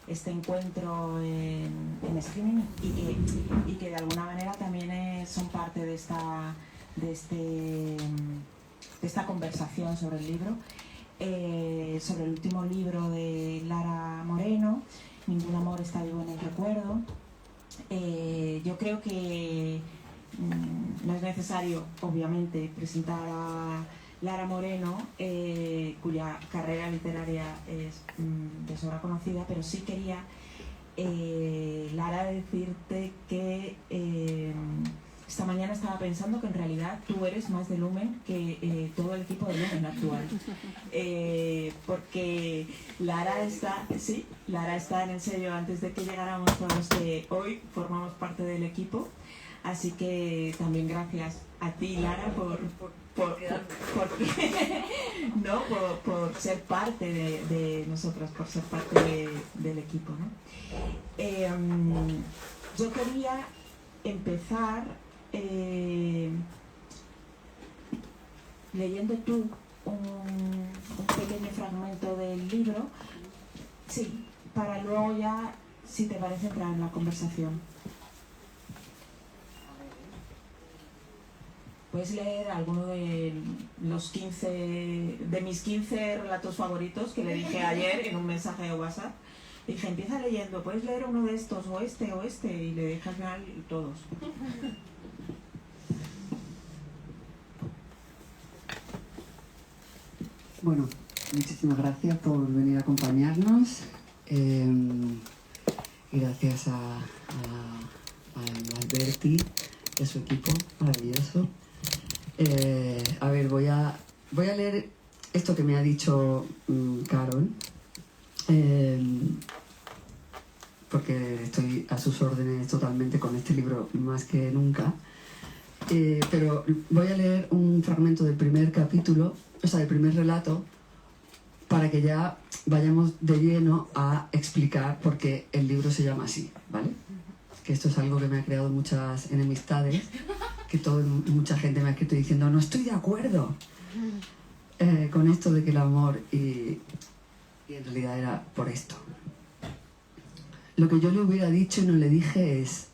este encuentro en streaming y que de alguna manera también son parte de esta conversación sobre el libro, sobre el último libro de Lara Moreno, Ningún amor está vivo en el recuerdo. Yo creo que no es necesario, obviamente, presentar a Lara Moreno, cuya carrera literaria es de sobra conocida, pero sí quería, Lara, decirte que esta mañana estaba pensando que en realidad tú eres más de Lumen que todo el equipo de Lumen actual. Porque Lara está en el sello antes de que llegáramos todos los que hoy formamos parte del equipo. Así que también gracias a ti, Lara, por ser parte de nosotros, por ser parte del equipo, ¿no? Yo quería empezar leyendo tú un pequeño fragmento del libro, sí, para luego ya, si te parece, entrar en la conversación. Puedes leer alguno de mis 15 relatos favoritos que le dije ayer en un mensaje de WhatsApp. Le dije, empieza leyendo, puedes leer uno de estos, o este, y le dije al final todos. Bueno, muchísimas gracias por venir a acompañarnos. Y gracias a Alberti y a su equipo maravilloso. A ver, voy a leer esto que me ha dicho Carol, porque estoy a sus órdenes totalmente con este libro más que nunca. Pero voy a leer un fragmento del primer capítulo, o sea, del primer relato, para que ya vayamos de lleno a explicar por qué el libro se llama así, ¿vale? Que esto es algo que me ha creado muchas enemistades, que mucha gente me ha escrito diciendo no estoy de acuerdo con esto de que el amor y en realidad era por esto. Lo que yo le hubiera dicho y no le dije es: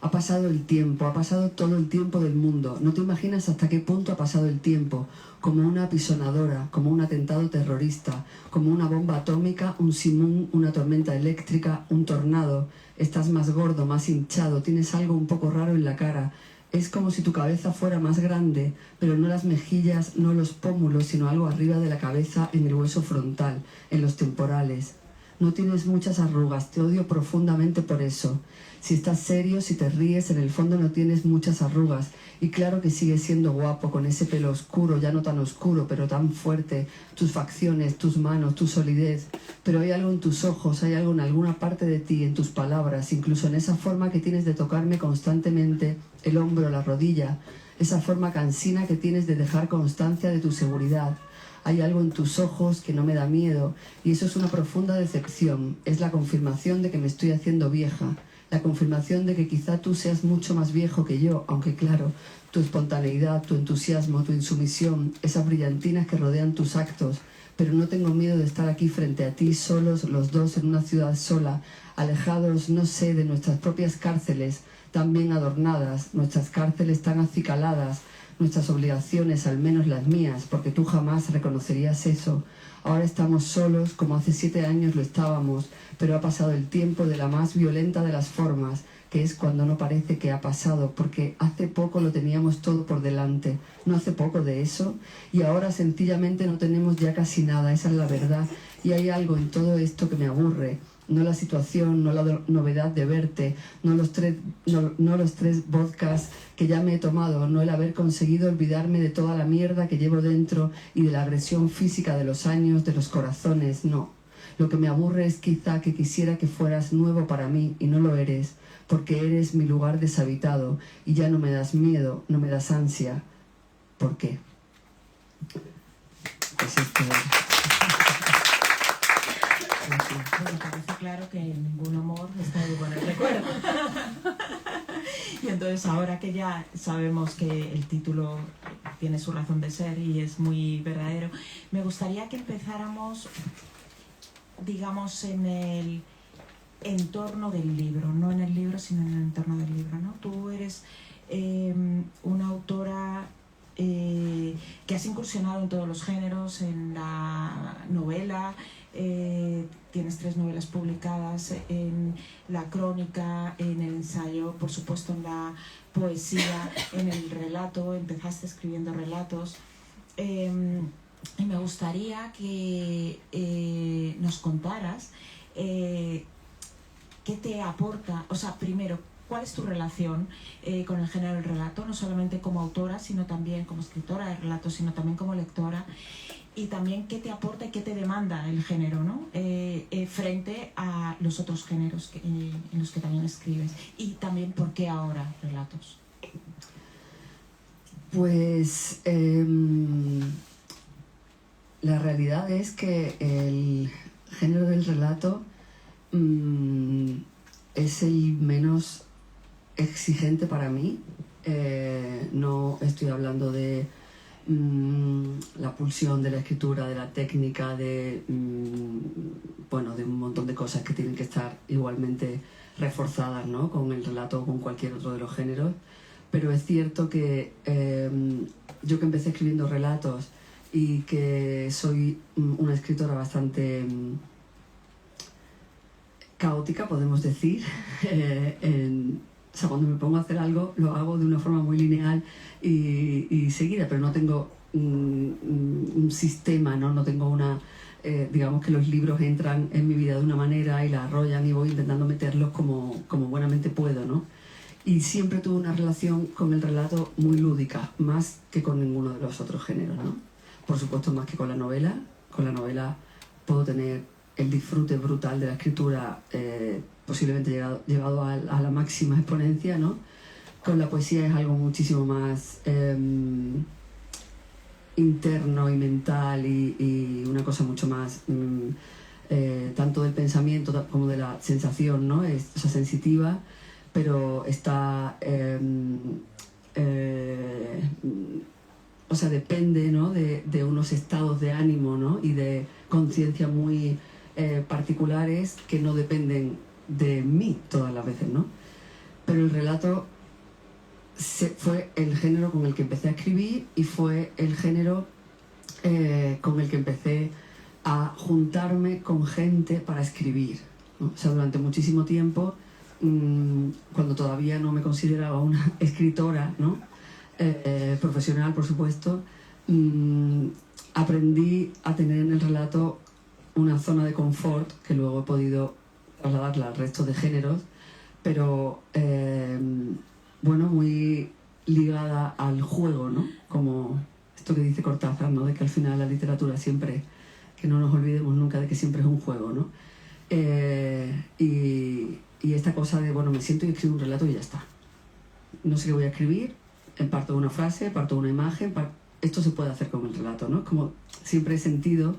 ha pasado el tiempo, ha pasado todo el tiempo del mundo. No te imaginas hasta qué punto ha pasado el tiempo. Como una apisonadora, como un atentado terrorista, como una bomba atómica, un simún, una tormenta eléctrica, un tornado. Estás más gordo, más hinchado, tienes algo un poco raro en la cara. Es como si tu cabeza fuera más grande, pero no las mejillas, no los pómulos, sino algo arriba de la cabeza, en el hueso frontal, en los temporales. No tienes muchas arrugas, te odio profundamente por eso. Si estás serio, si te ríes, en el fondo no tienes muchas arrugas. Y claro que sigues siendo guapo con ese pelo oscuro, ya no tan oscuro, pero tan fuerte. Tus facciones, tus manos, tu solidez. Pero hay algo en tus ojos, hay algo en alguna parte de ti, en tus palabras, incluso en esa forma que tienes de tocarme constantemente el hombro, la rodilla. Esa forma cansina que tienes de dejar constancia de tu seguridad. Hay algo en tus ojos que no me da miedo, y eso es una profunda decepción. Es la confirmación de que me estoy haciendo vieja. La confirmación de que quizá tú seas mucho más viejo que yo, aunque claro, tu espontaneidad, tu entusiasmo, tu insumisión, esas brillantinas que rodean tus actos, pero no tengo miedo de estar aquí frente a ti, solos los dos en una ciudad sola, alejados, no sé, de nuestras propias cárceles, tan bien adornadas, nuestras cárceles tan acicaladas, nuestras obligaciones, al menos las mías, porque tú jamás reconocerías eso. Ahora estamos solos, como hace 7 años lo estábamos, pero ha pasado el tiempo de la más violenta de las formas, que es cuando no parece que ha pasado, porque hace poco lo teníamos todo por delante, no hace poco de eso, y ahora sencillamente no tenemos ya casi nada, esa es la verdad, y hay algo en todo esto que me aburre. No la situación, no la novedad de verte, no los tres vodkas que ya me he tomado, no el haber conseguido olvidarme de toda la mierda que llevo dentro y de la agresión física de los años, de los corazones, no. Lo que me aburre es quizá que quisiera que fueras nuevo para mí y no lo eres, porque eres mi lugar deshabitado y ya no me das miedo, no me das ansia. ¿Por qué? Pues esto... Bueno, parece claro que ningún amor está vivo en el recuerdo. Y entonces ahora que ya sabemos que el título tiene su razón de ser y es muy verdadero, me gustaría que empezáramos, digamos, en entorno del libro, no en el libro, sino en el entorno del libro, ¿no? Tú eres una autora que has incursionado en todos los géneros, en la novela, tienes 3 novelas publicadas, en la crónica, en el ensayo, por supuesto en la poesía, en el relato, empezaste escribiendo relatos. Y me gustaría que nos contaras qué te aporta, o sea, primero, ¿cuál es tu relación con el género del relato? No solamente como autora, sino también como escritora de relatos, sino también como lectora. Y también qué te aporta y qué te demanda el género, ¿no? Frente a los otros géneros en los que también escribes. Y también por qué ahora relatos. Pues la realidad es que el género del relato es el menos exigente para mí. No estoy hablando de la pulsión de la escritura, de la técnica, de un montón de cosas que tienen que estar igualmente reforzadas, ¿no? Con el relato o con cualquier otro de los géneros. Pero es cierto que yo, que empecé escribiendo relatos y que soy una escritora bastante caótica, podemos decir, o sea, cuando me pongo a hacer algo, lo hago de una forma muy lineal y seguida, pero no tengo un sistema, ¿no? No tengo una... digamos que los libros entran en mi vida de una manera y la arrollan y voy intentando meterlos como buenamente puedo, ¿no? Y siempre tuve una relación con el relato muy lúdica, más que con ninguno de los otros géneros, ¿no? Por supuesto, más que con la novela. Con la novela puedo tener el disfrute brutal de la escritura, posiblemente llevado a la máxima exponencia, ¿no? Con la poesía es algo muchísimo más interno y mental y una cosa mucho más tanto del pensamiento como de la sensación, ¿no? O sea, sensitiva, pero está o sea, depende, ¿no? de unos estados de ánimo, ¿no? Y de conciencia muy particulares que no dependen de mí todas las veces, ¿no? Pero el relato fue el género con el que empecé a escribir y fue el género con el que empecé a juntarme con gente para escribir, ¿no? O sea, durante muchísimo tiempo, cuando todavía no me consideraba una escritora, ¿no? Profesional, por supuesto, aprendí a tener en el relato una zona de confort que luego he podido trasladarla al resto de géneros, pero muy ligada al juego, ¿no? Como esto que dice Cortázar, ¿no? De que al final la literatura siempre, que no nos olvidemos nunca de que siempre es un juego, ¿no? Y esta cosa de, me siento y escribo un relato y ya está. No sé qué voy a escribir, parto de una frase, parto de una imagen, esto se puede hacer con el relato, ¿no? Como siempre he sentido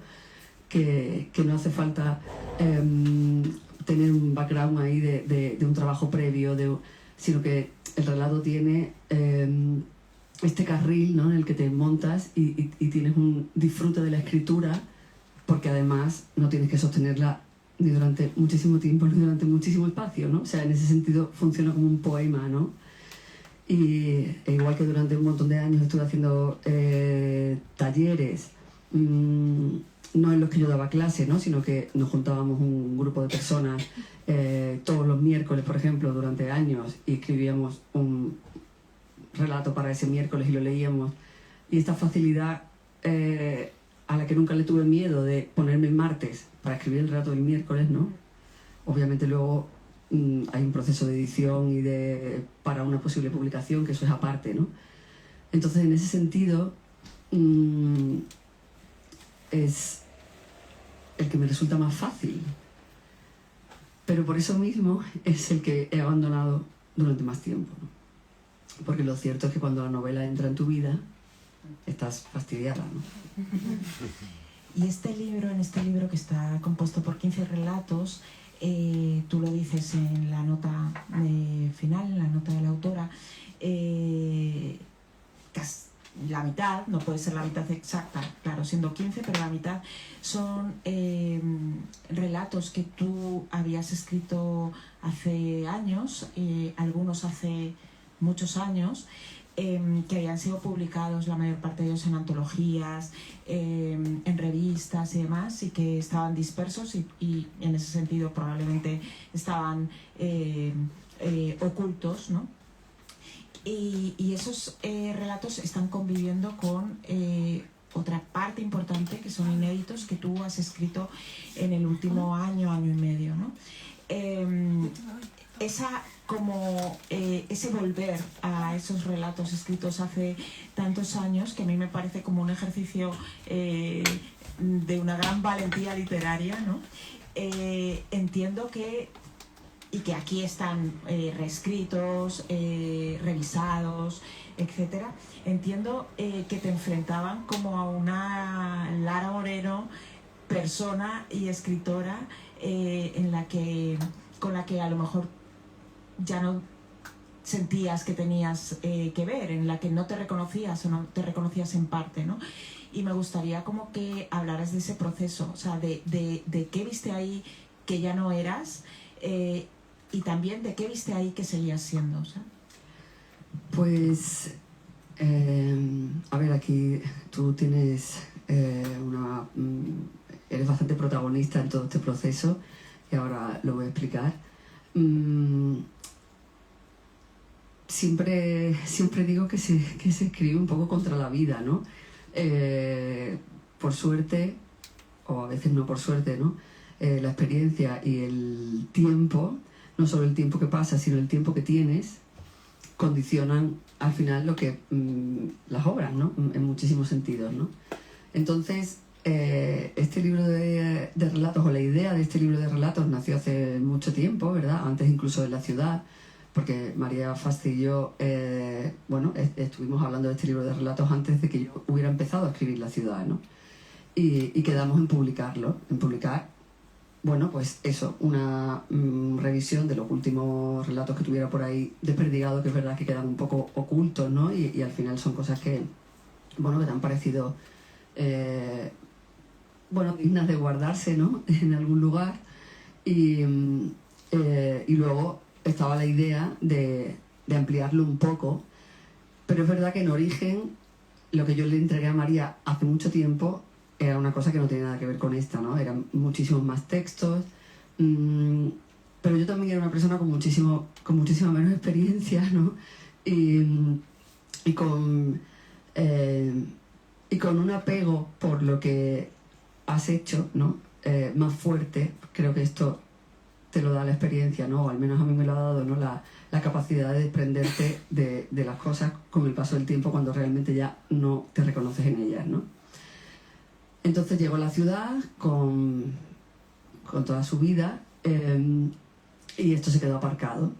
que no hace falta tener un background ahí de un trabajo previo, sino que el relato tiene este carril, ¿no? En el que te montas y tienes un disfrute de la escritura, porque además no tienes que sostenerla ni durante muchísimo tiempo ni durante muchísimo espacio, ¿no? O sea, en ese sentido funciona como un poema, ¿no? E igual que durante un montón de años estuve haciendo talleres, no en los que yo daba clase, ¿no? Sino que nos juntábamos un grupo de personas todos los miércoles, por ejemplo, durante años, y escribíamos un relato para ese miércoles y lo leíamos. Y esta facilidad a la que nunca le tuve miedo de ponerme el martes para escribir el relato del miércoles, ¿no? Obviamente luego hay un proceso de edición para una posible publicación, que eso es aparte, ¿no? Entonces, en ese sentido, es el que me resulta más fácil. Pero por eso mismo es el que he abandonado durante más tiempo, ¿no? Porque lo cierto es que cuando la novela entra en tu vida, estás fastidiada, ¿no? Y en este libro que está compuesto por 15 relatos, tú lo dices en la nota final, en la nota de la autora, la mitad, no puede ser la mitad exacta, claro, siendo 15, pero la mitad son relatos que tú habías escrito hace años, algunos hace muchos años, que habían sido publicados, la mayor parte de ellos en antologías, en revistas y demás, y que estaban dispersos y en ese sentido probablemente estaban ocultos, ¿no? Y esos relatos están conviviendo con otra parte importante, que son inéditos, que tú has escrito en el último año, año y medio, ¿no? Ese volver a esos relatos escritos hace tantos años, que a mí me parece como un ejercicio de una gran valentía literaria, ¿no? Entiendo que aquí están reescritos, revisados, etcétera. Entiendo que te enfrentaban como a una Lara Moreno, persona y escritora, con la que a lo mejor ya no sentías que tenías que ver, en la que no te reconocías o no te reconocías en parte, ¿no? Y me gustaría como que hablaras de ese proceso, o sea, de qué viste ahí que ya no eras, y también de qué viste ahí que seguías siendo, o sea. Pues, a ver, aquí tú tienes eres bastante protagonista en todo este proceso, y ahora lo voy a explicar. Siempre digo que se escribe un poco contra la vida, ¿no? Por suerte, o a veces no por suerte, ¿no? La experiencia y el tiempo, no solo el tiempo que pasa, sino el tiempo que tienes, condicionan al final lo que las obras, ¿no? En muchísimos sentidos, ¿no? Entonces, este libro de relatos, o la idea de este libro de relatos, nació hace mucho tiempo, ¿verdad? Antes incluso de La ciudad, porque María Fasci y yo, estuvimos hablando de este libro de relatos antes de que yo hubiera empezado a escribir La ciudad, ¿no? Y quedamos en publicar, bueno, pues eso, una revisión de los últimos relatos que tuviera por ahí desperdigado, que es verdad que quedan un poco ocultos, ¿no? Y al final son cosas que te han parecido, dignas de guardarse, ¿no? En algún lugar. Y luego estaba la idea de ampliarlo un poco, pero es verdad que en origen lo que yo le entregué a María hace mucho tiempo era una cosa que no tiene nada que ver con esta, ¿no? Eran muchísimos más textos, pero yo también era una persona con muchísima menos experiencia, ¿no? Y con un apego por lo que has hecho, ¿no? Más fuerte. Creo que esto te lo da la experiencia, ¿no? O al menos a mí me lo ha dado, ¿no? La capacidad de desprenderte de las cosas con el paso del tiempo, cuando realmente ya no te reconoces en ellas, ¿no? Entonces llegó a La ciudad con toda su vida, y esto se quedó aparcado.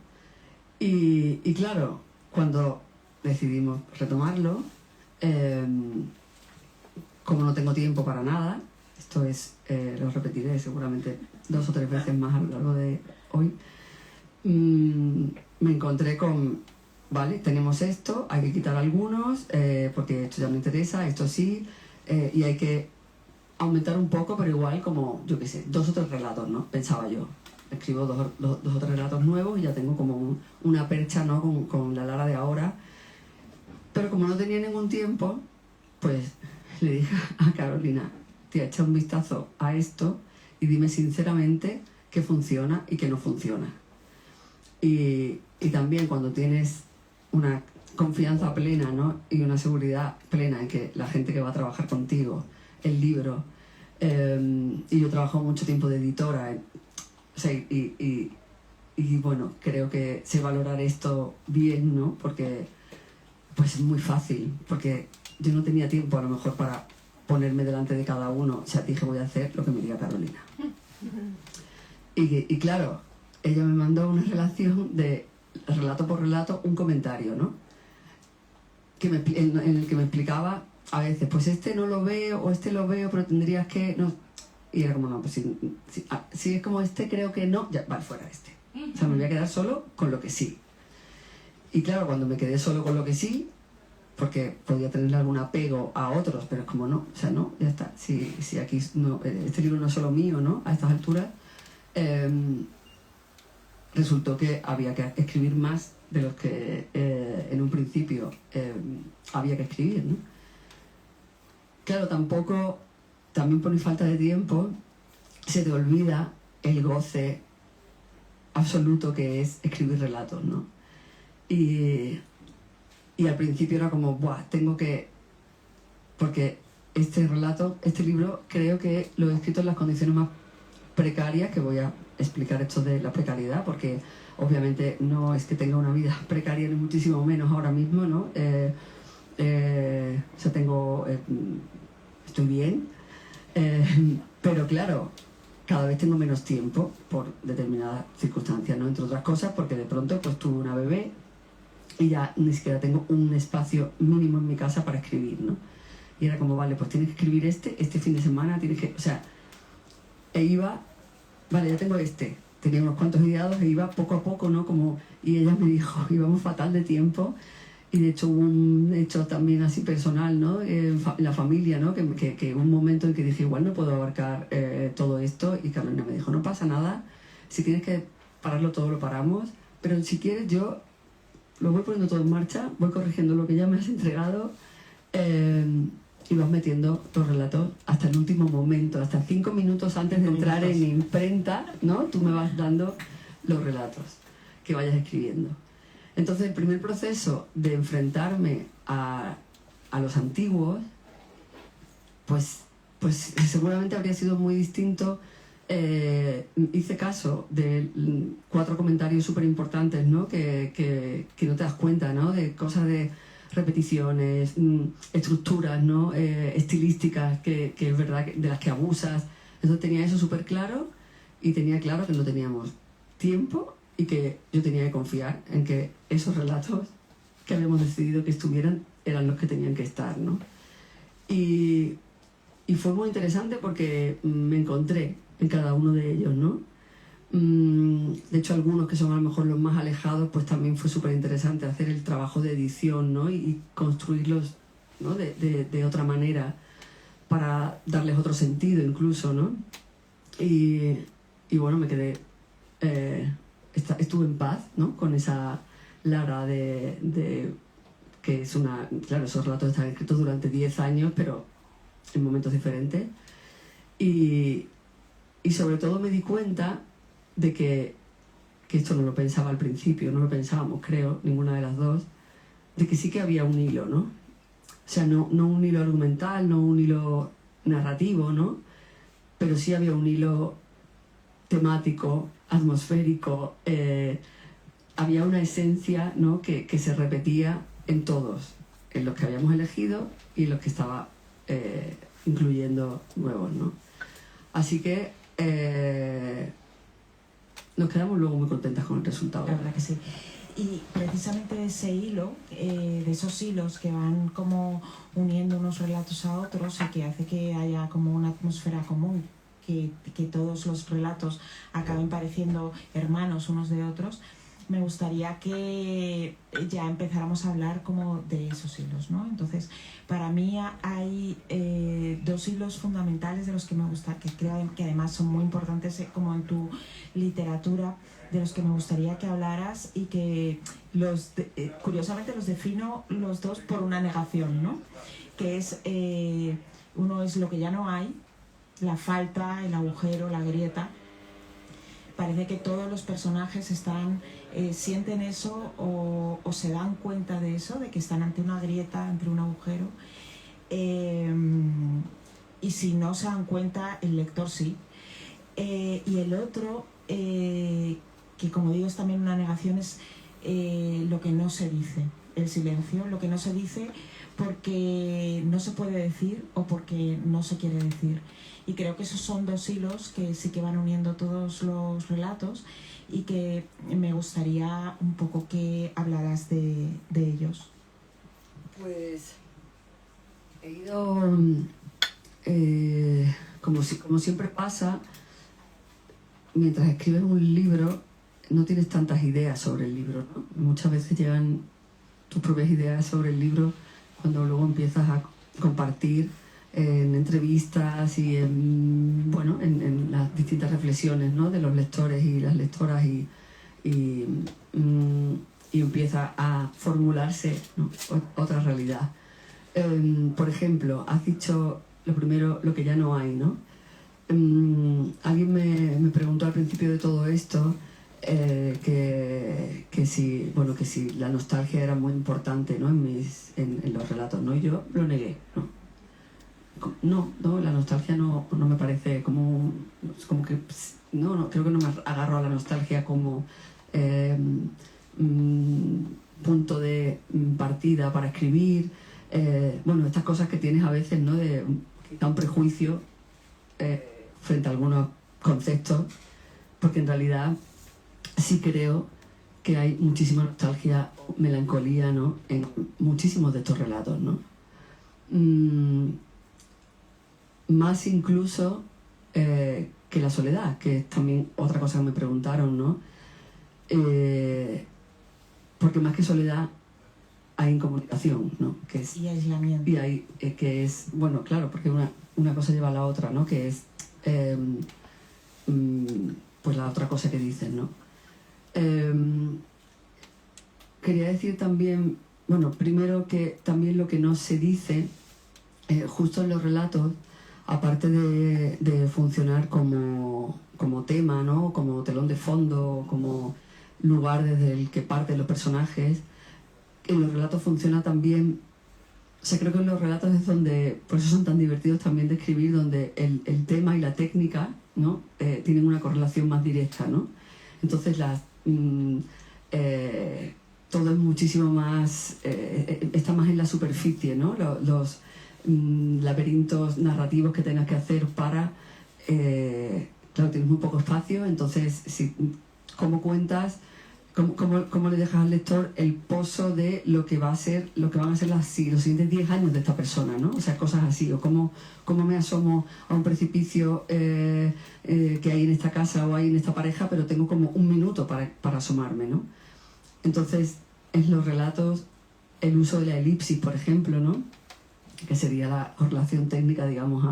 Y claro, cuando decidimos retomarlo, como no tengo tiempo para nada, esto es, lo repetiré seguramente 2 o 3 veces más a lo largo de hoy, me encontré con, vale, tenemos esto, hay que quitar algunos, porque esto ya no interesa, esto sí, y hay que aumentar un poco, pero igual como, yo qué sé, 2 o 3 relatos, ¿no? Pensaba yo. Escribo 2 o 3 relatos nuevos y ya tengo como una percha, ¿no? Con la Lara de ahora. Pero como no tenía ningún tiempo, pues le dije a Carolina, tía, echa un vistazo a esto y dime sinceramente qué funciona y qué no funciona. Y también cuando tienes una confianza plena, ¿no? Y una seguridad plena en que la gente que va a trabajar contigo, el libro, y yo trabajo mucho tiempo de editora, o sea, y bueno, creo que sé valorar esto bien, ¿no? Porque pues es muy fácil, porque yo no tenía tiempo a lo mejor para ponerme delante de cada uno. O sea, dije, voy a hacer lo que me diga Carolina. Y claro, ella me mandó una relación de relato por relato, un comentario, ¿no? En el que me explicaba a veces, pues este no lo veo, o este lo veo, pero tendrías que... No. Y era como, no, pues si es como este, creo que no, ya, vale, fuera este. O sea, me voy a quedar solo con lo que sí. Y claro, cuando me quedé solo con lo que sí, porque podía tenerle algún apego a otros, pero es como no, o sea, no, ya está. Si aquí no, este libro no es solo mío, ¿no? A estas alturas, resultó que había que escribir más de los que en un principio había que escribir, ¿no? Claro, también por falta de tiempo, se te olvida el goce absoluto que es escribir relatos, ¿no? Y al principio era como, ¡buah! Tengo que... Porque este libro, creo que lo he escrito en las condiciones más precarias, que voy a explicar esto de la precariedad, porque obviamente no es que tenga una vida precaria ni muchísimo menos ahora mismo, ¿no? O sea, estoy bien, pero claro, cada vez tengo menos tiempo por determinadas circunstancias, ¿no? Entre otras cosas porque de pronto pues tuve una bebé y ya ni siquiera tengo un espacio mínimo en mi casa para escribir, ¿no? Y era como, vale, pues tienes que escribir este fin de semana, o sea, vale, ya tengo tenía unos cuantos ideados e iba poco a poco, ¿no? Y ella me dijo, íbamos fatal de tiempo. Y de hecho hubo un hecho también así personal, ¿no? En la familia, ¿no? Que un momento en que dije, igual no puedo abarcar todo esto. Y Carolina me dijo, no pasa nada, si tienes que pararlo todo lo paramos, pero si quieres yo lo voy poniendo todo en marcha, voy corrigiendo lo que ya me has entregado y vas metiendo los relatos hasta el último momento, hasta 5 minutos antes de entrar en imprenta, ¿no? Tú me vas dando los relatos que vayas escribiendo. Entonces el primer proceso de enfrentarme a los antiguos, pues seguramente habría sido muy distinto. Hice caso de 4 comentarios súper importantes, ¿no? Que no te das cuenta, ¿no? De cosas de repeticiones, estructuras, ¿no? Estilísticas, que es verdad de las que abusas. Entonces tenía eso súper claro y tenía claro que no teníamos tiempo y que yo tenía que confiar en que esos relatos que habíamos decidido que estuvieran eran los que tenían que estar, ¿no? Y fue muy interesante porque me encontré en cada uno de ellos, ¿no? De hecho, algunos que son a lo mejor los más alejados, pues también fue súper interesante hacer el trabajo de edición, ¿no? Y construirlos, ¿no? de otra manera para darles otro sentido incluso, ¿no? Y bueno, me quedé... estuve en paz, ¿no? Con esa Lara que es una... Claro, esos relatos están escritos durante 10 años, pero en momentos diferentes. Y sobre todo me di cuenta de que esto no lo pensaba al principio, no lo pensábamos, creo, ninguna de las dos, de que sí que había un hilo, ¿no? O sea, no un hilo argumental, no un hilo narrativo, ¿no? Pero sí había un hilo temático, atmosférico, había una esencia, ¿no? que se repetía en todos, en los que habíamos elegido y los que estaba incluyendo nuevos, ¿no? Así que nos quedamos luego muy contentas con el resultado. La verdad que sí. Y precisamente ese hilo, de esos hilos que van como uniendo unos relatos a otros y que hace que haya como una atmósfera común, que todos los relatos acaben pareciendo hermanos unos de otros, me gustaría que ya empezáramos a hablar como de esos hilos, ¿no? Entonces, para mí hay 2 hilos fundamentales de los que me gusta, que creo que además son muy importantes como en tu literatura, de los que me gustaría que hablaras y que curiosamente los defino los dos por una negación, ¿no? Que es, uno es lo que ya no hay, la falta, el agujero, la grieta. Parece que todos los personajes sienten eso o se dan cuenta de eso, de que están ante una grieta, ante un agujero. Y si no se dan cuenta, el lector sí. Y el otro, que como digo es también una negación, es lo que no se dice, el silencio, lo que no se dice porque no se puede decir o porque no se quiere decir. Y creo que esos son 2 hilos que sí que van uniendo todos los relatos y que me gustaría un poco que hablaras de ellos. Pues he ido, como siempre pasa, mientras escribes un libro no tienes tantas ideas sobre el libro, ¿no? Muchas veces llegan tus propias ideas sobre el libro cuando luego empiezas a compartir en entrevistas y en las distintas reflexiones, ¿no?, de los lectores y las lectoras y empieza a formularse, ¿no?, otra realidad. Por ejemplo, has dicho lo primero, lo que ya no hay, ¿no? Alguien me preguntó al principio de todo esto que si la nostalgia era muy importante, ¿no?, en los relatos, ¿no? Y yo lo negué, no, la nostalgia no me parece como que no, creo que no me agarro a la nostalgia como punto de partida para escribir. Estas cosas que tienes a veces, ¿no?, de quizá un prejuicio frente a algunos conceptos, porque en realidad sí creo que hay muchísima nostalgia, melancolía, ¿no?, en muchísimos de estos relatos, ¿no? Más incluso que la soledad, que es también otra cosa que me preguntaron, ¿no? Porque más que soledad hay incomunicación, ¿no? Y aislamiento. Y hay, que es, bueno, claro, porque una cosa lleva a la otra, ¿no? Que es pues la otra cosa que dicen, ¿no? Quería decir también, primero que también lo que no se dice justo en los relatos, aparte de funcionar como tema, ¿no?, como telón de fondo, como lugar desde el que parten los personajes, en los relatos funciona también. O sea, creo que en los relatos es donde, por eso son tan divertidos también de escribir, donde el tema y la técnica, ¿no?, tienen una correlación más directa, ¿no? Entonces todo es muchísimo más, está más en la superficie, ¿no? Los laberintos narrativos que tengas que hacer para, claro, tienes muy poco espacio, entonces ¿cómo cuentas? ¿Cómo le dejas al lector el pozo de lo que van a ser los siguientes 10 años de esta persona, ¿no? O sea, cosas así, o cómo me asomo a un precipicio que hay en esta casa o hay en esta pareja, pero tengo como un minuto para asomarme, ¿no? Entonces, en los relatos, el uso de la elipsis, por ejemplo, ¿no?, que sería la correlación técnica, digamos,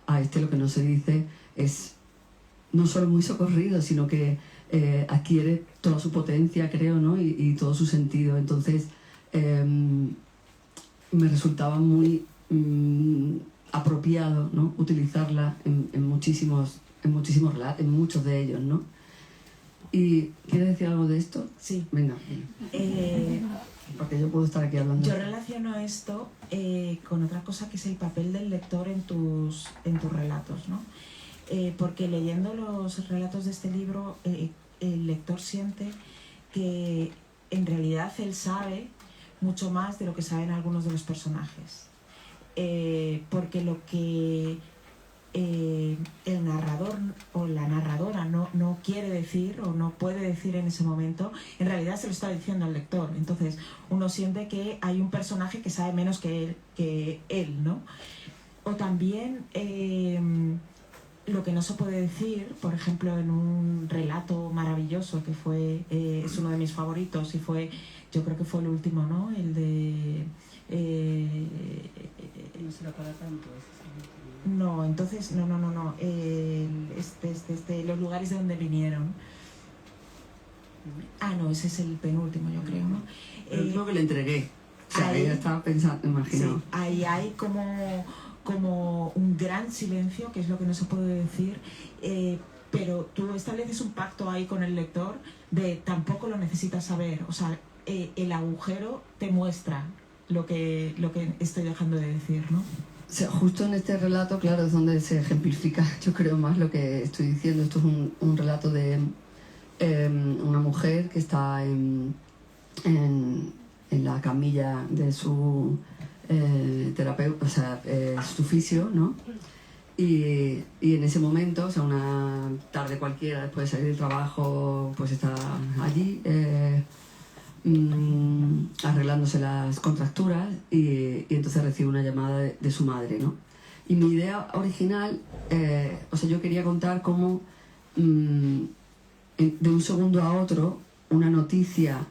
a lo que no se dice, es no solo muy socorrido, sino que adquiere toda su potencia, creo, ¿no?, y todo su sentido. Entonces, me resultaba muy apropiado, ¿no?, utilizarla en muchísimos relatos, en muchos de ellos, ¿no? ¿Y quieres decir algo de esto? Sí. Venga. Porque yo puedo estar aquí hablando. Yo relaciono esto con otra cosa, que es el papel del lector en tus relatos, ¿no? Porque leyendo los relatos de este libro, el lector siente que en realidad él sabe mucho más de lo que saben algunos de los personajes. Porque lo que el narrador o la narradora no quiere decir o no puede decir en ese momento, en realidad se lo está diciendo al lector. Entonces uno siente que hay un personaje que sabe menos que él, ¿no? O también lo que no se puede decir, por ejemplo, en un relato maravilloso que fue, es uno de mis favoritos, y yo creo que fue el último, ¿no? El de... no será para tanto. No, entonces, no. Los lugares de donde vinieron. No, ese es el penúltimo, yo creo, ¿no? El último que le entregué. O sea, ella estaba pensando, imagino. Sí, ahí hay como un gran silencio, que es lo que no se puede decir, pero tú estableces un pacto ahí con el lector de tampoco lo necesitas saber. O sea, el agujero te muestra lo que estoy dejando de decir, ¿no? O sea, justo en este relato, claro, es donde se ejemplifica, yo creo, más lo que estoy diciendo. Esto es un relato de una mujer que está en la camilla de su terapeuta, o sea, su fisio, ¿no? Y en ese momento, o sea, una tarde cualquiera, después de salir del trabajo, pues está allí arreglándose las contracturas y entonces recibe una llamada de su madre, ¿no? Y mi idea original, o sea, yo quería contar cómo de un segundo a otro una noticia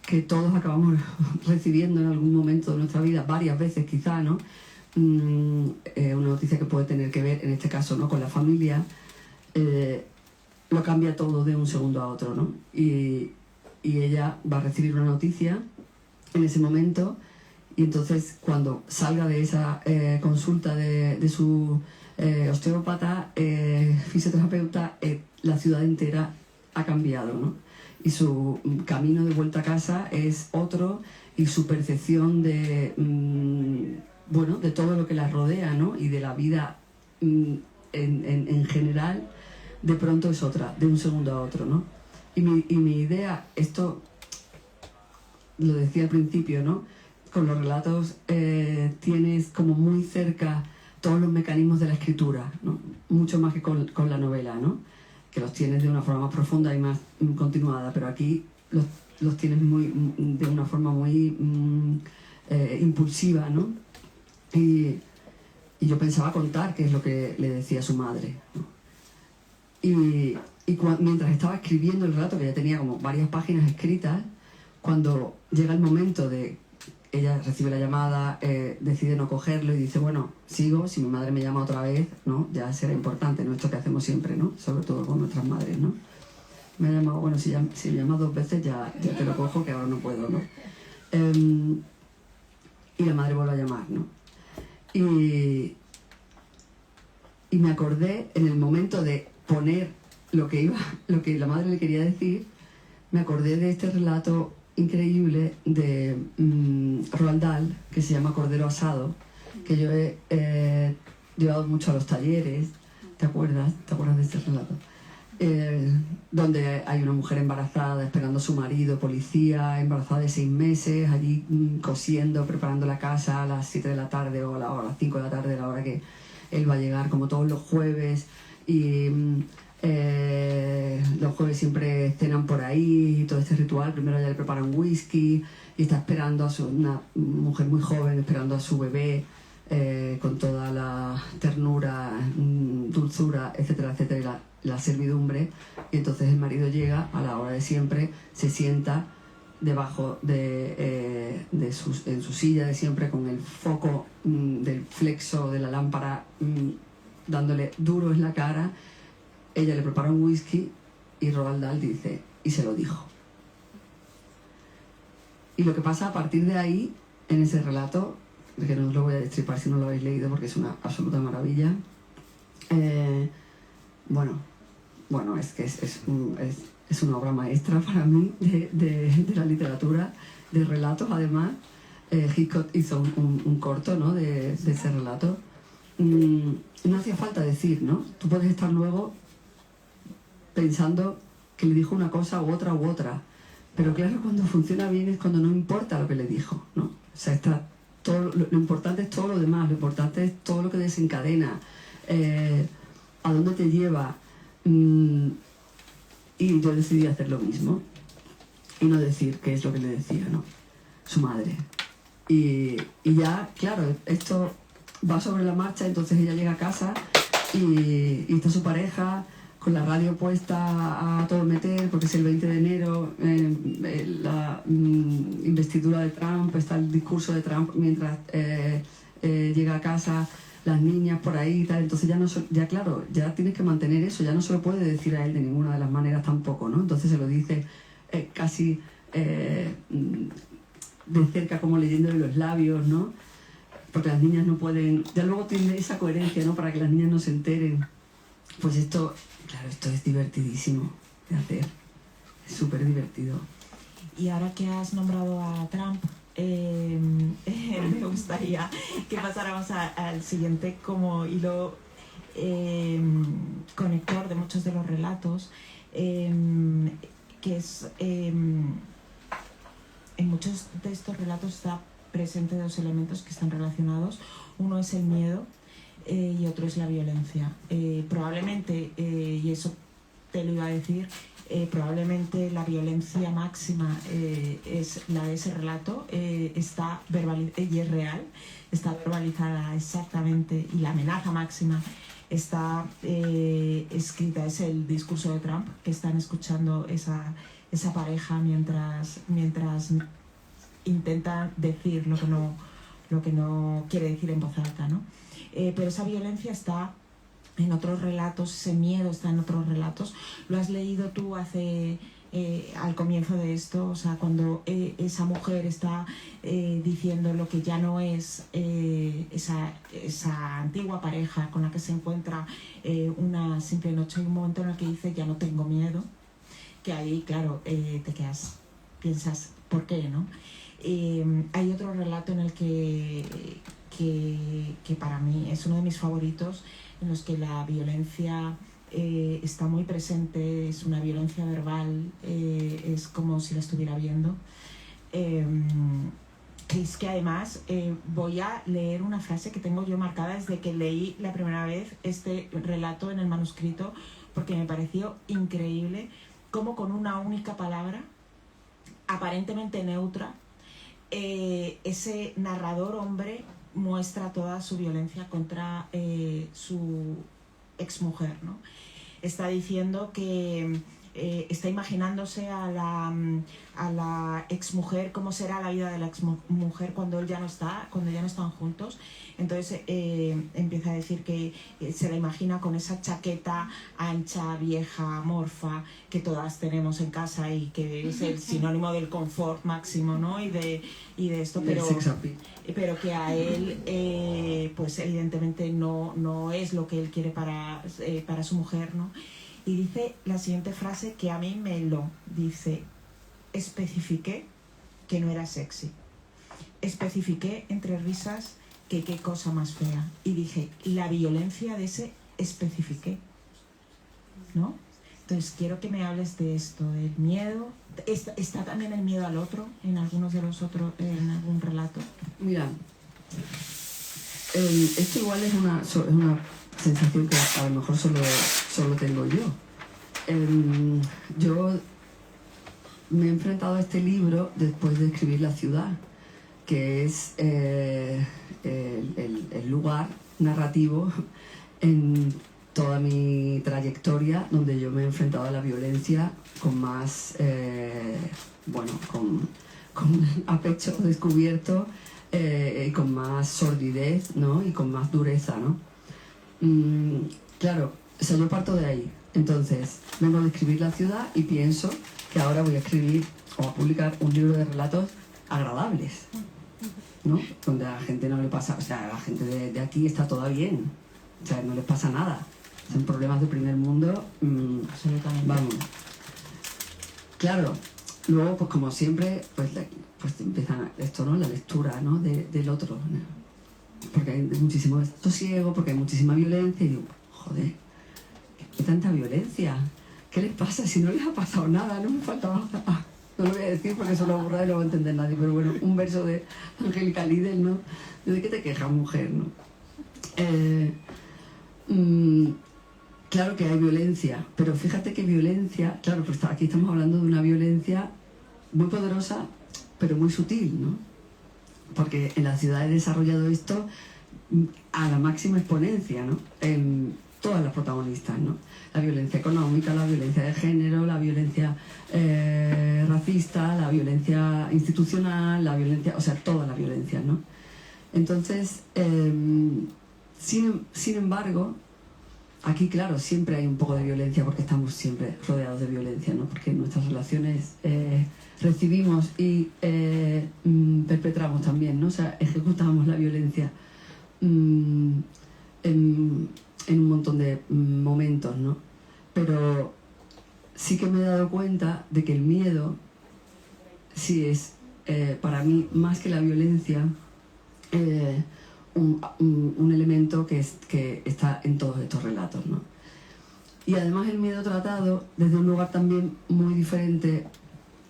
que todos acabamos recibiendo en algún momento de nuestra vida, varias veces quizá, ¿no? Una noticia que puede tener que ver, en este caso, ¿no?, con la familia, lo cambia todo de un segundo a otro, ¿no? Y ella va a recibir una noticia en ese momento, y entonces cuando salga de esa consulta de su osteópata, fisioterapeuta, la ciudad entera ha cambiado, ¿no? Y su camino de vuelta a casa es otro, y su percepción de, bueno, de todo lo que la rodea, ¿no?, y de la vida en general, de pronto es otra, de un segundo a otro, ¿no? Y mi idea, esto lo decía al principio, ¿no?, con los relatos tienes como muy cerca todos los mecanismos de la escritura, ¿no?, mucho más que con la novela, ¿no?, que los tienes de una forma más profunda y más continuada, pero aquí los tienes de una forma muy impulsiva, ¿no? Y yo pensaba contar qué es lo que le decía su madre, ¿no? Mientras estaba escribiendo el relato, que ya tenía como varias páginas escritas, cuando llega el momento de... Ella recibe la llamada, decide no cogerlo y dice, bueno, sigo, si mi madre me llama otra vez, ¿no?, ya será importante, ¿no?, esto que hacemos siempre, ¿no?, sobre todo con nuestras madres, ¿no? Me ha llamado, bueno, si me llamas 2 veces ya te lo cojo, que ahora no puedo, ¿no? Y la madre vuelve a llamar, ¿no? Y me acordé, en el momento de poner lo que la madre le quería decir, me acordé de este relato increíble de Roald Dahl, que se llama Cordero Asado, que yo he llevado mucho a los talleres. ¿Te acuerdas de este relato? Donde hay una mujer embarazada esperando a su marido, policía, embarazada de 6 meses, allí cosiendo, preparando la casa a las 7 de la tarde o a las 5 de la tarde, a la hora que él va a llegar, como todos los jueves, y los jueves siempre cenan por ahí, y todo este ritual. Primero ya le preparan whisky y está esperando una mujer muy joven, esperando a su bebé, con toda la ternura, dulzura, etcétera, etcétera, y la servidumbre. Y entonces el marido llega a la hora de siempre, se sienta debajo en su silla de siempre, con el foco del flexo de la lámpara dándole duro en la cara. Ella le prepara un whisky y Roald Dahl dice, y se lo dijo. Y lo que pasa a partir de ahí, en ese relato, que no os lo voy a destripar si no lo habéis leído porque es una absoluta maravilla, bueno, es que es una obra maestra para mí de la literatura, de relatos además. Hitchcock hizo un corto, ¿no?, de ese relato. No hacía falta decir, ¿no? Tú puedes estar luego pensando que le dijo una cosa u otra, pero claro, cuando funciona bien es cuando no importa lo que le dijo, ¿no? O sea, lo importante es todo lo demás, lo importante es todo lo que desencadena, a dónde te lleva. Y yo decidí hacer lo mismo y no decir qué es lo que le decía, ¿no?, su madre. Y ya, claro, esto va sobre la marcha. Entonces ella llega a casa y está su pareja con la radio puesta a todo meter, porque es el 20 de enero, la investidura de Trump, está el discurso de Trump mientras llega a casa, las niñas por ahí y tal. Entonces claro, ya tienes que mantener eso, ya no se lo puede decir a él de ninguna de las maneras tampoco, ¿no? Entonces se lo dice casi de cerca, como leyéndole los labios, ¿no? Porque las niñas no pueden, ya luego tiene esa coherencia, ¿no?, para que las niñas no se enteren. Pues esto, claro, esto es divertidísimo de hacer, es súper divertido. Y ahora que has nombrado a Trump, me gustaría que pasáramos al siguiente como hilo conector de muchos de los relatos, que es, en muchos de estos relatos está presente 2 elementos que están relacionados. Uno es el miedo y otro es la violencia. Probablemente, y eso te lo iba a decir, probablemente la violencia máxima es la de ese relato, está verbalizada y es real, está verbalizada exactamente, y la amenaza máxima está escrita, es el discurso de Trump, que están escuchando esa pareja mientras intenta decir lo que no quiere decir en voz alta, ¿no? Pero esa violencia está en otros relatos, ese miedo está en otros relatos. Lo has leído tú al comienzo de esto, o sea, cuando esa mujer está diciendo lo que ya no es esa antigua pareja con la que se encuentra una simple noche, y un momento en el que dice ya no tengo miedo, que ahí, claro, te quedas, piensas, ¿por qué, no? Hay otro relato en el que para mí es uno de mis favoritos, en los que la violencia está muy presente, es una violencia verbal, es como si la estuviera viendo. Es que además voy a leer una frase que tengo yo marcada desde que leí la primera vez este relato en el manuscrito, porque me pareció increíble cómo con una única palabra, aparentemente neutra, ese narrador hombre muestra toda su violencia contra su exmujer, ¿no? Está diciendo que está imaginándose a la exmujer, cómo será la vida de la exmujer cuando él ya no está, cuando ya no están juntos. Entonces empieza a decir que se la imagina con esa chaqueta ancha, vieja, amorfa, que todas tenemos en casa y que es el sinónimo del confort máximo, ¿no? Y de esto, pero que a él pues evidentemente no es lo que él quiere para su mujer, ¿no? Y dice la siguiente frase que a mí me lo dice: especifiqué que no era sexy, especifiqué entre risas que qué cosa más fea, y dije, la violencia de ese especifiqué, ¿no? Entonces quiero que me hables de esto, del miedo. ¿Está también el miedo al otro en algunos de los otros, en algún relato? Mira, esto igual es una sensación que a lo mejor solo tengo yo. Yo me he enfrentado a este libro después de escribir La ciudad, que es el lugar narrativo en toda mi trayectoria donde yo me he enfrentado a la violencia con más, a pecho descubierto, con más sordidez, ¿no? Y con más dureza, ¿no? Claro, o sea, yo parto de ahí. Entonces, vengo de escribir La ciudad y pienso que ahora voy a escribir o a publicar un libro de relatos agradables, ¿no? Donde a la gente no le pasa, o sea, a la gente de aquí está todo bien, o sea, no les pasa nada. Son problemas de primer mundo, Absolutamente. vamos. Claro, luego, pues como siempre, pues empiezan esto, ¿no? La lectura, ¿no? Del otro, ¿no? Porque hay muchísimo desasosiego, porque hay muchísima violencia, y digo, joder, ¿qué tanta violencia? ¿Qué les pasa? Si no les ha pasado nada, no me faltaba nada. No lo voy a decir porque eso lo aburra y no lo va a entender nadie, pero bueno, un verso de Angélica Lidl, ¿no? ¿De qué te quejas, mujer, no? Claro que hay violencia, pero fíjate que violencia, claro, pues aquí estamos hablando de una violencia muy poderosa, pero muy sutil, ¿no? Porque en la ciudad he desarrollado esto a la máxima exponencia, ¿no? En todas las protagonistas, ¿no? La violencia económica, la violencia de género, la violencia racista, la violencia institucional, la violencia, o sea, todas las violencias, ¿no? Entonces, sin embargo, aquí, claro, siempre hay un poco de violencia porque estamos siempre rodeados de violencia, ¿no? Porque en nuestras relaciones recibimos y perpetramos también, ¿no? O sea, ejecutamos la violencia en un montón de momentos, ¿no? Pero sí que me he dado cuenta de que el miedo sí es, para mí, más que la violencia, un elemento que está en todos estos relatos, ¿no? Y además el miedo tratado desde un lugar también muy diferente,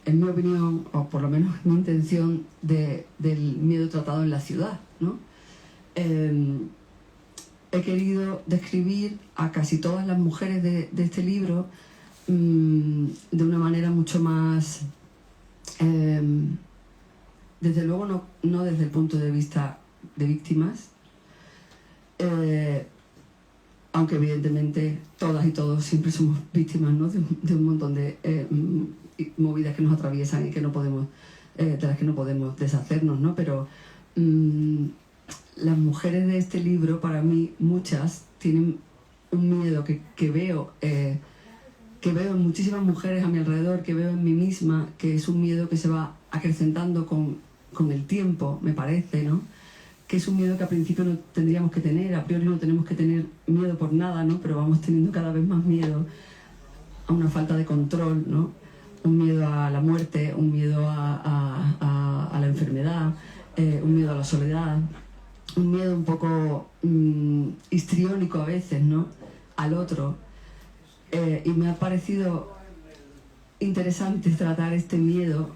en mi opinión, o por lo menos mi intención, del miedo tratado en la ciudad, ¿no? He querido describir a casi todas las mujeres de este libro de una manera mucho más, desde luego no desde el punto de vista de víctimas, aunque evidentemente todas y todos siempre somos víctimas, ¿no? de un montón de movidas que nos atraviesan y que no podemos, de las que no podemos deshacernos, ¿no? Pero las mujeres de este libro, para mí, muchas, tienen un miedo que veo en muchísimas mujeres a mi alrededor, que veo en mí misma, que es un miedo que se va acrecentando con el tiempo, me parece, ¿no? Que es un miedo que al principio no tendríamos que tener, a priori no tenemos que tener miedo por nada, ¿no? Pero vamos teniendo cada vez más miedo a una falta de control, ¿no? Un miedo a la muerte, un miedo a la enfermedad, un miedo a la soledad, un miedo un poco histriónico a veces, ¿no? Al otro. Y me ha parecido interesante tratar este miedo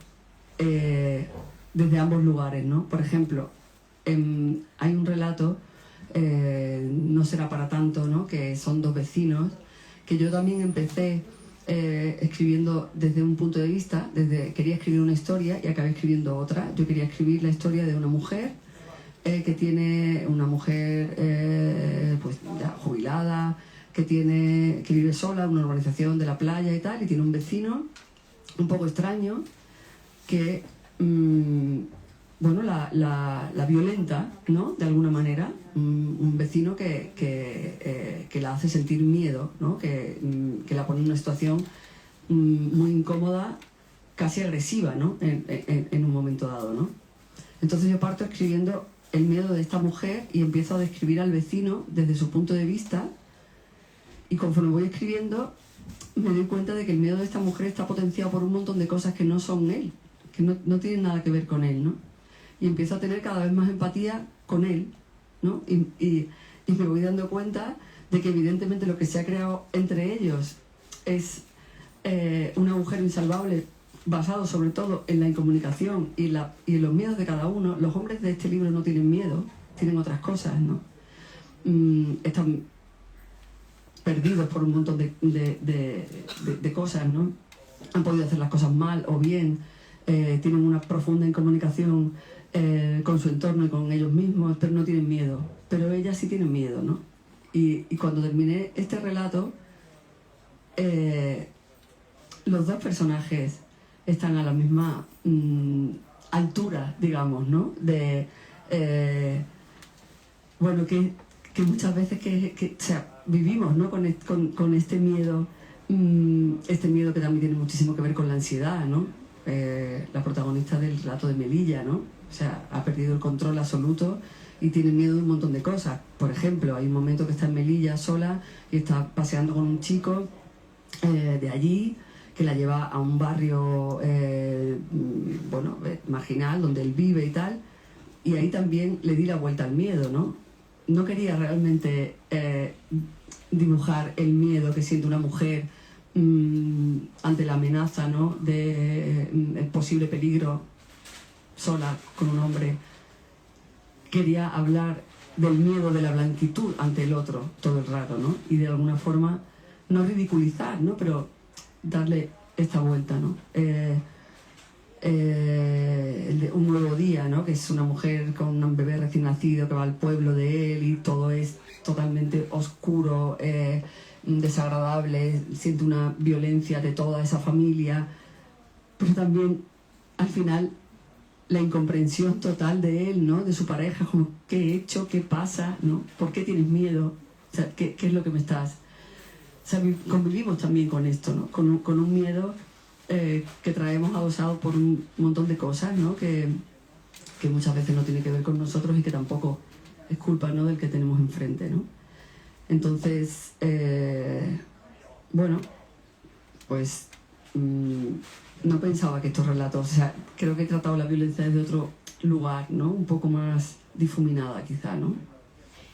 desde ambos lugares, ¿no? Por ejemplo, hay un relato, no será para tanto, ¿no? Que son dos vecinos, que yo también empecé escribiendo desde un punto de vista, quería escribir una historia y acabé escribiendo otra. Yo quería escribir la historia de una mujer que tiene una mujer pues ya jubilada, que vive sola en una urbanización de la playa y tal, y tiene un vecino un poco extraño que bueno, la violenta, ¿no? De alguna manera, un vecino que la hace sentir miedo, ¿no? Que la pone en una situación muy incómoda, casi agresiva, ¿no? En un momento dado, ¿no? Entonces yo parto escribiendo el miedo de esta mujer y empiezo a describir al vecino desde su punto de vista, y conforme voy escribiendo me doy cuenta de que el miedo de esta mujer está potenciado por un montón de cosas que no son él, que no tienen nada que ver con él, ¿no? Y empiezo a tener cada vez más empatía con él, ¿no? Y me voy dando cuenta de que evidentemente lo que se ha creado entre ellos es un agujero insalvable basado sobre todo en la incomunicación y en los miedos de cada uno. Los hombres de este libro no tienen miedo, tienen otras cosas, ¿no? Están perdidos por un montón de cosas, ¿no? Han podido hacer las cosas mal o bien, tienen una profunda incomunicación con su entorno y con ellos mismos, pero no tienen miedo. Pero ellas sí tienen miedo, ¿no? Y cuando terminé este relato, los dos personajes están a la misma altura, digamos, ¿no? Bueno, que muchas veces o sea, vivimos, ¿no? con este miedo que también tiene muchísimo que ver con la ansiedad, ¿no? La protagonista del relato de Melilla, ¿no? O sea, ha perdido el control absoluto y tiene miedo de un montón de cosas. Por ejemplo, hay un momento que está en Melilla sola y está paseando con un chico de allí, que la lleva a un barrio bueno, marginal, donde él vive y tal, y ahí también le di la vuelta al miedo, ¿no? No quería realmente dibujar el miedo que siente una mujer ante la amenaza, ¿no? El posible peligro sola con un hombre. Quería hablar del miedo de la blanquitud ante el otro todo el rato, ¿no? Y de alguna forma no ridiculizar, ¿no? Pero darle esta vuelta, ¿no? El de Un nuevo día, ¿no? Que es una mujer con un bebé recién nacido que va al pueblo de él y todo es totalmente oscuro, desagradable, siente una violencia de toda esa familia, pero también al final la incomprensión total de él, ¿no? De su pareja, como ¿qué he hecho? ¿Qué pasa? ¿No? ¿Por qué tienes miedo? O sea, ¿qué es lo que me estás...? O sea, convivimos también con esto, ¿no? Con un miedo que traemos adosado por un montón de cosas, ¿no? Que muchas veces no tiene que ver con nosotros y que tampoco es culpa, ¿no? Del que tenemos enfrente, ¿no? Entonces, bueno, pues no pensaba que estos relatos, o sea, creo que he tratado la violencia desde otro lugar, ¿no? Un poco más difuminada quizá, ¿no?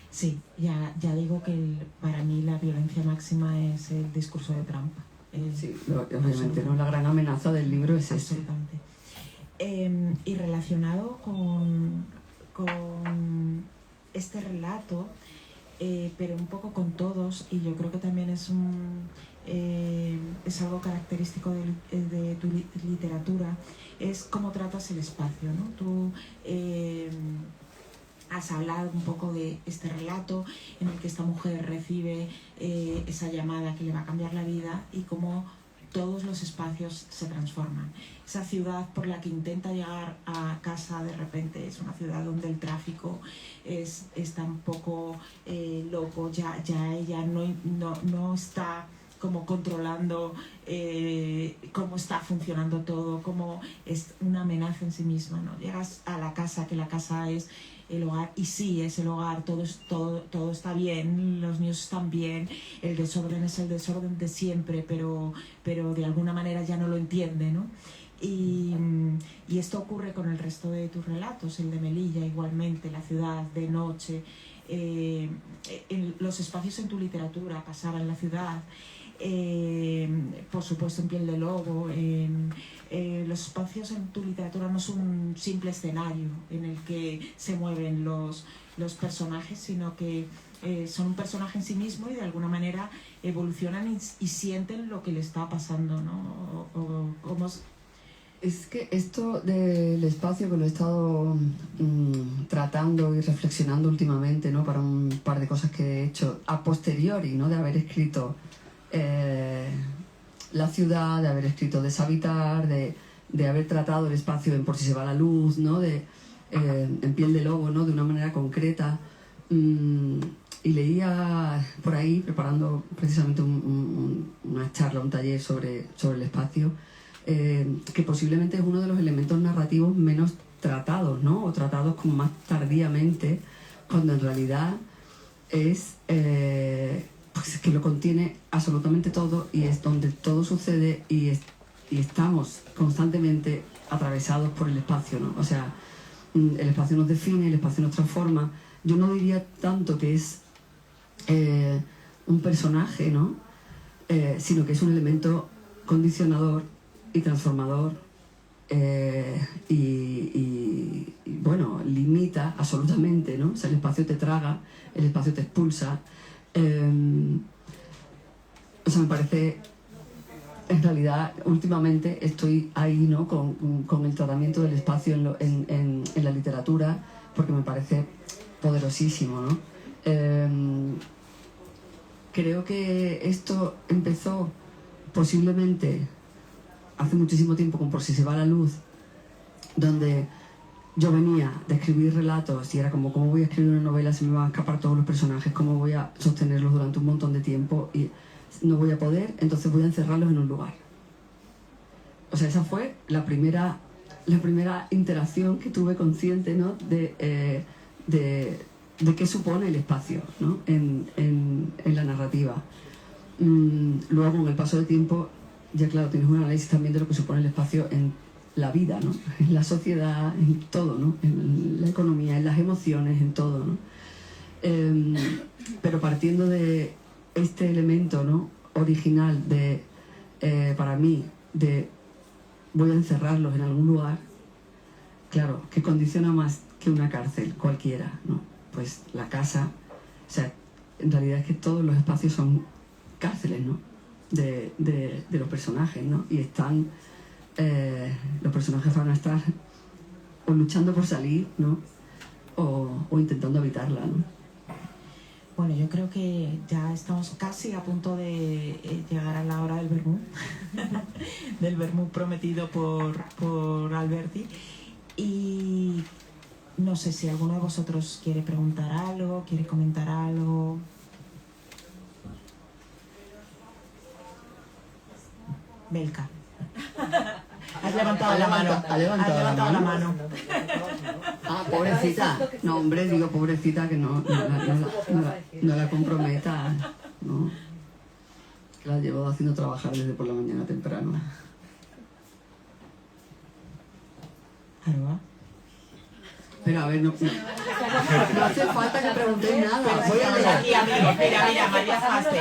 Sí, ya digo que para mí la violencia máxima es el discurso de Trump. Sí, obviamente, ¿no? La gran amenaza del libro es eso. Absolutamente. Y relacionado con este relato, pero un poco con todos, y yo creo que también es algo característico de tu literatura, es cómo tratas el espacio, ¿no? Tú has hablado un poco de este relato en el que esta mujer recibe esa llamada que le va a cambiar la vida y cómo todos los espacios se transforman. Esa ciudad por la que intenta llegar a casa de repente es una ciudad donde el tráfico está un poco loco, ya ella no está como controlando cómo está funcionando todo, cómo es una amenaza en sí misma, ¿no? Llegas a la casa, que la casa es el hogar, y sí, es el hogar, todo está bien, los niños están bien, el desorden es el desorden de siempre, pero de alguna manera ya no lo entiende, ¿no? Y esto ocurre con el resto de tus relatos, el de Melilla igualmente, la ciudad de noche, los espacios en tu literatura, pasar en la ciudad, por supuesto en Piel de Lobo, los espacios en tu literatura no son un simple escenario en el que se mueven los personajes, sino que son un personaje en sí mismo y de alguna manera evolucionan y sienten lo que le está pasando, ¿no? Es que esto del espacio que lo he estado tratando y reflexionando últimamente, ¿no? Para un par de cosas que he hecho a posteriori, ¿no? De haber escrito la ciudad, de haber escrito Deshabitar, de haber tratado el espacio en Por si se va la luz, ¿no? En Piel de Lobo, ¿no? De una manera concreta. Y leía por ahí, preparando precisamente una charla, un taller sobre el espacio, que posiblemente es uno de los elementos narrativos menos tratados, ¿no? O tratados como más tardíamente, cuando en realidad es pues que lo contiene absolutamente todo y es donde todo sucede y estamos constantemente atravesados por el espacio, ¿no? O sea, el espacio nos define, el espacio nos transforma. Yo no diría tanto que es un personaje, ¿no? Sino que es un elemento condicionador y transformador y bueno, limita absolutamente, ¿no? O sea, el espacio te traga, el espacio te expulsa. O sea, me parece, en realidad, últimamente estoy ahí, ¿no? Con el tratamiento del espacio en la literatura, porque me parece poderosísimo, ¿no? Creo que esto empezó posiblemente hace muchísimo tiempo con Por si se va la luz, donde yo venía de escribir relatos y era como, ¿cómo voy a escribir una novela si me van a escapar todos los personajes? ¿Cómo voy a sostenerlos durante un montón de tiempo? Y no voy a poder, entonces voy a encerrarlos en un lugar. O sea, esa fue la primera interacción que tuve consciente, ¿no? de qué supone el espacio, ¿no? en la narrativa. Luego, con el paso del tiempo, ya claro, tienes un análisis también de lo que supone el espacio en la vida, ¿no? En la sociedad, en todo, ¿no? En la economía, en las emociones, en todo, ¿no? Pero partiendo de este elemento, ¿no? Original de, para mí, de voy a encerrarlos en algún lugar, claro, que condiciona más que una cárcel cualquiera, ¿no? Pues la casa, o sea, en realidad es que todos los espacios son cárceles, ¿no? De los personajes, ¿no? Y están, los personajes van a estar o luchando por salir, ¿no? O intentando evitarla, ¿no? Bueno, yo creo que ya estamos casi a punto de llegar a la hora del vermú, del vermú prometido por Alberti. Y no sé si alguno de vosotros quiere preguntar algo, quiere comentar algo. Belka. Has levantado la mano. ¿Ha levantado la mano. Ah, pobrecita. No, hombre, digo pobrecita que no la comprometa. No. La llevo haciendo trabajar desde por la mañana temprano. ¿Aroa? Pero a ver, no hace falta que preguntéis nada. Voy a leer aquí, amigo. Mira, María Faste.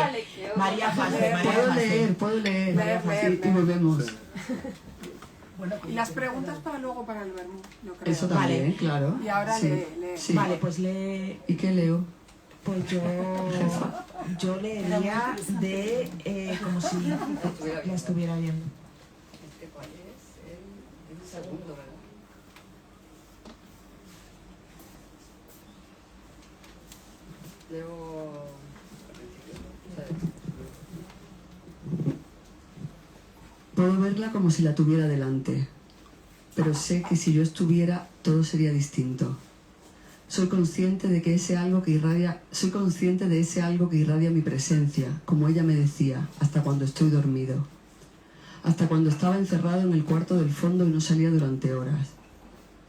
María Faste. Puedo leer. Así, y volvemos. Y las preguntas para luego para el vermú, yo creo. Eso también, vale. Claro. Y ahora sí. lee. Sí. Vale, pues lee. ¿Y qué leo? Pues yo leería de como si la estuviera viendo. ¿Cuál es? El segundo, ¿verdad? Leo... Puedo verla como si la tuviera delante, pero sé que si yo estuviera, todo sería distinto. Soy consciente de ese algo que irradia mi presencia, como ella me decía, hasta cuando estoy dormido. Hasta cuando estaba encerrado en el cuarto del fondo y no salía durante horas.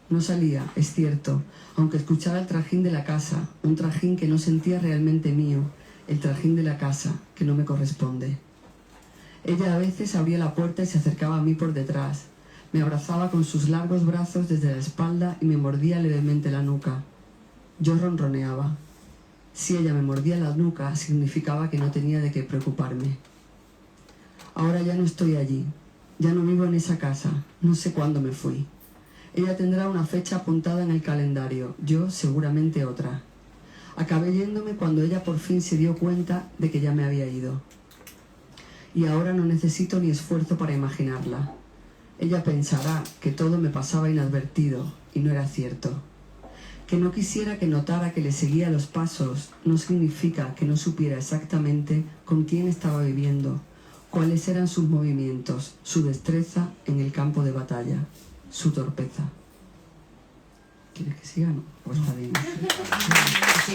No salía, es cierto, aunque escuchara el trajín de la casa, un trajín que no sentía realmente mío, el trajín de la casa, que no me corresponde. Ella a veces abría la puerta y se acercaba a mí por detrás. Me abrazaba con sus largos brazos desde la espalda y me mordía levemente la nuca. Yo ronroneaba. Si ella me mordía la nuca, significaba que no tenía de qué preocuparme. Ahora ya no estoy allí. Ya no vivo en esa casa. No sé cuándo me fui. Ella tendrá una fecha apuntada en el calendario, yo seguramente otra. Acabé yéndome cuando ella por fin se dio cuenta de que ya me había ido. Y ahora no necesito ni esfuerzo para imaginarla. Ella pensará que todo me pasaba inadvertido, y no era cierto. Que no quisiera que notara que le seguía los pasos no significa que no supiera exactamente con quién estaba viviendo, cuáles eran sus movimientos, su destreza en el campo de batalla, su torpeza. ¿Quieres que siga? No, pues está bien. Sí,